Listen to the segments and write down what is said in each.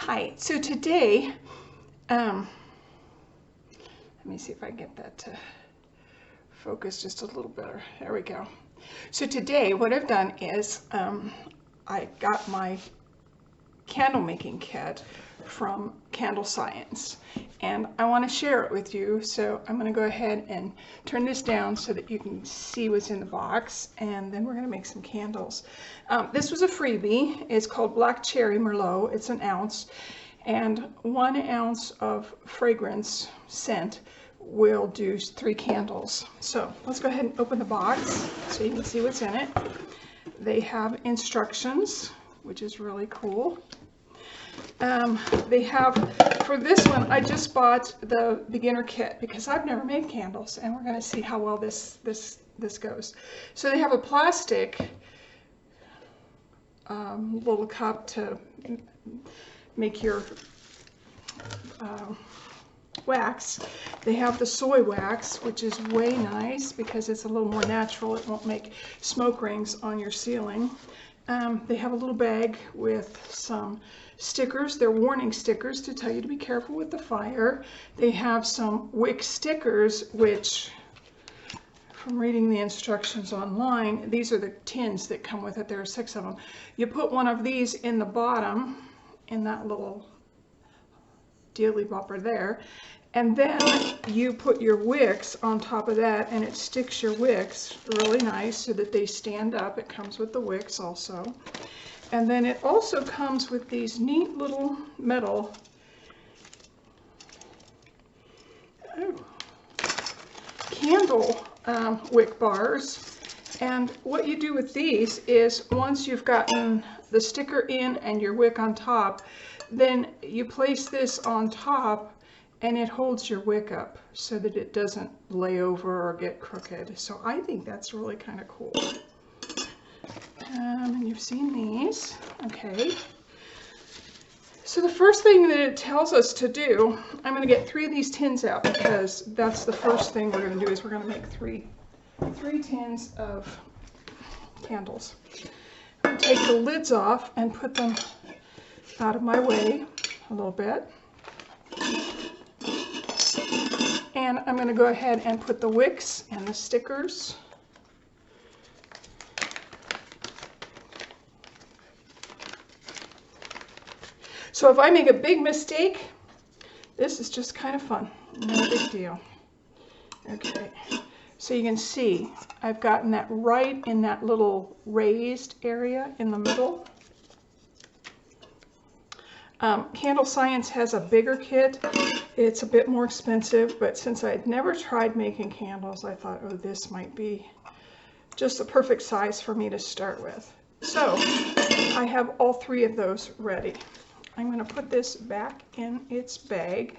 Hi, so today, let me see if I can get that to focus just a little better. There we go. So today what I've done is I got my candle making kit from Candle Science and I want to share it with you. So I'm going to go ahead and turn this down so that you can see what's in the box, and then we're going to make some candles. This was a freebie. It's called Black Cherry Merlot. It's an ounce, and 1 ounce of fragrance scent will do 3 candles. So let's go ahead and open the box so you can see what's in it. They have instructions, which is really cool. They have, for this one, I just bought the beginner kit because I've never made candles, and we're going to see how well this goes. So they have a plastic little cup to make your wax. They have the soy wax, which is way nice because it's a little more natural. It won't make smoke rings on your ceiling. They have a little bag with some stickers. They're warning stickers to tell you to be careful with the fire. They have some wick stickers, which, from reading the instructions online, these are the tins that come with it. There are 6 of them. You put one of these in the bottom, in that little dealy bopper there, and then you put your wicks on top of that, and it sticks your wicks really nice so that they stand up. It comes with the wicks also. And then it also comes with these neat little metal candle wick bars. And what you do with these is, once you've gotten the sticker in and your wick on top, then you place this on top and it holds your wick up so that it doesn't lay over or get crooked. So I think that's really kind of cool. And you've seen these. Okay. So the first thing that it tells us to do, I'm going to get 3 of these tins out because that's the first thing we're going to do, is we're going to make three tins of candles. I'm going to take the lids off and put them out of my way a little bit. And I'm going to go ahead and put the wicks and the stickers. So if I make a big mistake, this is just kind of fun. No big deal. Okay, so you can see I've gotten that right in that little raised area in the middle. Candle Science has a bigger kit. It's a bit more expensive, but since I'd never tried making candles, I thought, oh, this might be just the perfect size for me to start with. So I have all 3 of those ready. I'm going to put this back in its bag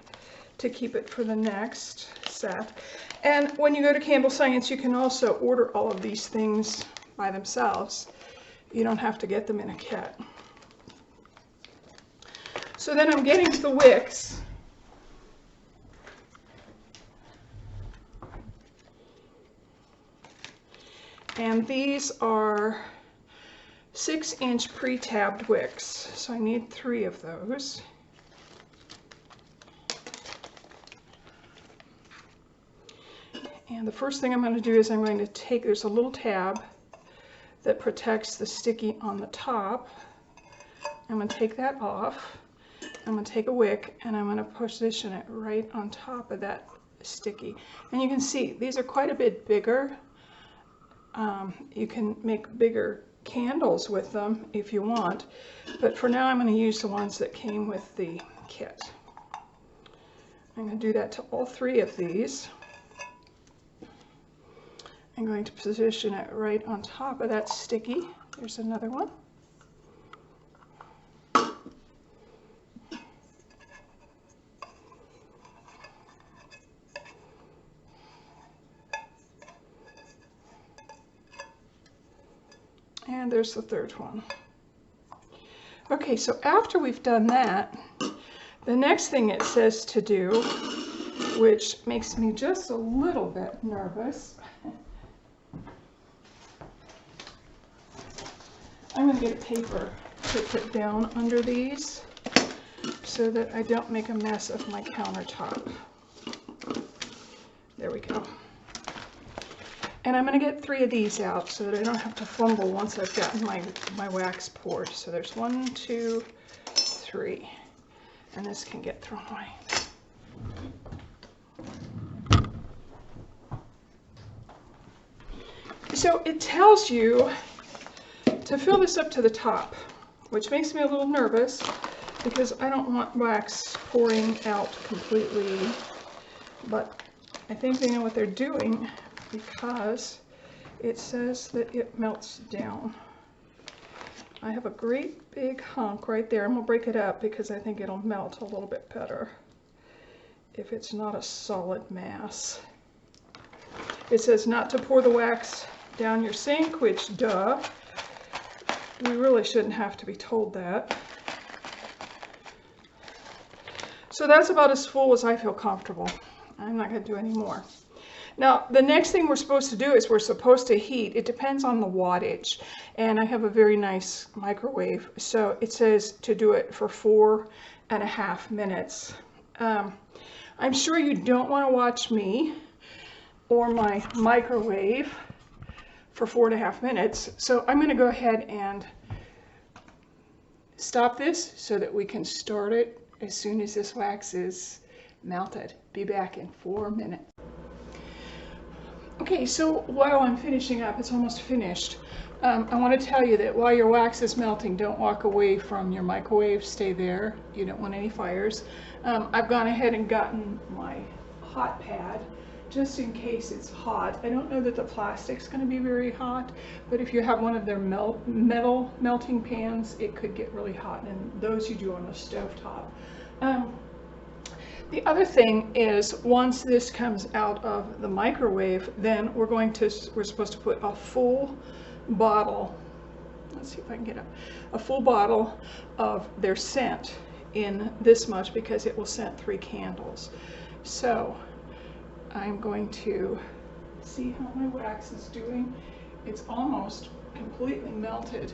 to keep it for the next set. And when you go to Candle Science, you can also order all of these things by themselves. You don't have to get them in a kit. So then I'm getting to the wicks. And these are 6-inch pre-tabbed wicks, so I need 3 of those. And the first thing I'm going to do is I'm going to take, there's a little tab that protects the sticky on the top. I'm going to take that off. I'm going to take a wick and I'm going to position it right on top of that sticky. And you can see these are quite a bit bigger. You can make bigger candles with them if you want, but for now I'm going to use the ones that came with the kit. I'm going to do that to all 3 of these. I'm going to position it right on top of that sticky. There's another one. And there's the 3rd one. Okay, so after we've done that, the next thing it says to do, which makes me just a little bit nervous, I'm going to get a paper to put down under these. so that I don't make a mess of my countertop. There we go. And I'm going to get 3 of these out so that I don't have to fumble once I've gotten my wax poured. So there's 1, 2, 3. And this can get thrown away. So it tells you to fill this up to the top, which makes me a little nervous because I don't want wax pouring out completely, but I think they know what they're doing because it says that it melts down. I have a great big hunk right there. I'm gonna break it up because I think it'll melt a little bit better if it's not a solid mass. It says not to pour the wax down your sink, which duh. We really shouldn't have to be told that. So that's about as full as I feel comfortable. I'm not going to do any more. Now, the next thing we're supposed to do is we're supposed to heat. It depends on the wattage. And I have a very nice microwave. So it says to do it for 4.5 minutes. I'm sure you don't want to watch me or my microwave for 4.5 minutes. So I'm going to go ahead and stop this so that we can start it as soon as this wax is melted. Be back in 4 minutes. Okay, so while I'm finishing up, it's almost finished. I want to tell you that while your wax is melting, don't walk away from your microwave. Stay there. You don't want any fires. I've gone ahead and gotten my hot pad just in case it's hot. I don't know that the plastic's going to be very hot, but if you have one of their metal melting pans, it could get really hot, and those you do on the stovetop. The other thing is, once this comes out of the microwave, then we're supposed to put a full bottle, let's see if I can get a full bottle of their scent in this much because it will scent 3 candles. So I'm going to see how my wax is doing. It's almost completely melted.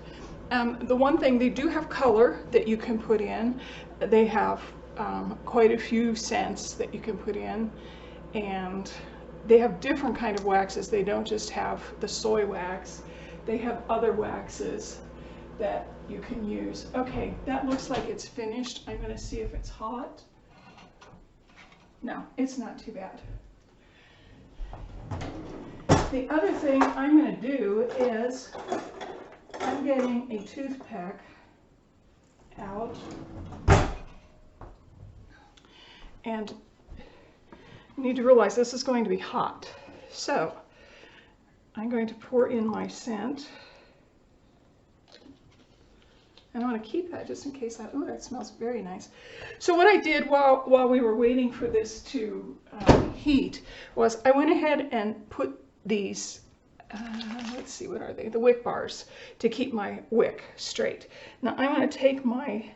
The one thing, they do have color that you can put in. They have quite a few scents that you can put in, and they have different kind of waxes. They don't just have the soy wax. They have other waxes that you can use. Okay, that looks like it's finished. I'm going to see if it's hot. No, it's not too bad. The other thing I'm going to do is I'm getting a toothpick out, and you need to realize this is going to be hot. So I'm going to pour in my scent, and I want to keep that just in case oh, that smells very nice. So what I did while we were waiting for this to heat was I went ahead and put these, let's see, what are they? The wick bars to keep my wick straight. Now I'm going to take my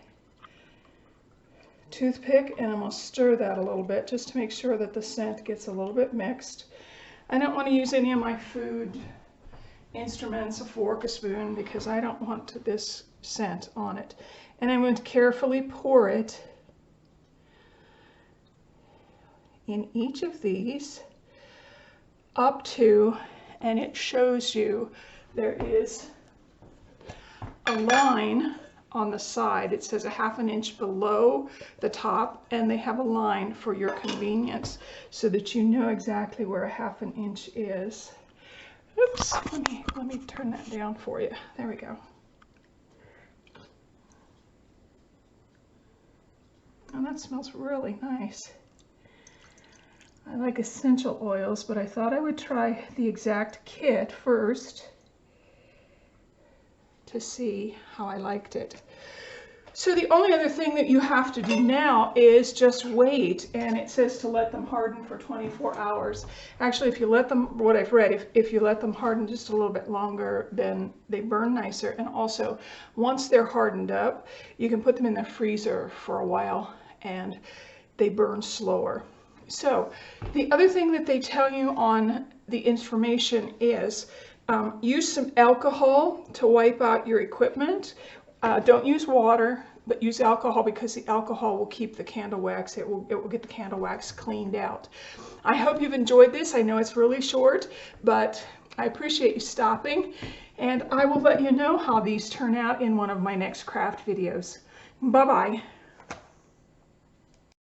toothpick and I'm going to stir that a little bit just to make sure that the scent gets a little bit mixed. I don't want to use any of my food instruments, a fork, a spoon, because I don't want this scent on it. And I'm going to carefully pour it in each of these up to, and it shows you there is a line on the side. It says 1/2 inch below the top, and they have a line for your convenience so that you know exactly where 1/2 inch is. Oops, let me turn that down for you. There we go. And that smells really nice. I like essential oils, but I thought I would try the exact kit first to see how I liked it. So the only other thing that you have to do now is just wait, and it says to let them harden for 24 hours. Actually, if you let them, what I've read, if you let them harden just a little bit longer, then they burn nicer. And also, once they're hardened up, you can put them in the freezer for a while and they burn slower. So the other thing that they tell you on the information is use some alcohol to wipe out your equipment Don't use water, but use alcohol, because the alcohol will keep the candle wax. It will get the candle wax cleaned out. I hope you've enjoyed this. I know it's really short, but I appreciate you stopping, and I will let you know how these turn out in one of my next craft videos. Bye-bye.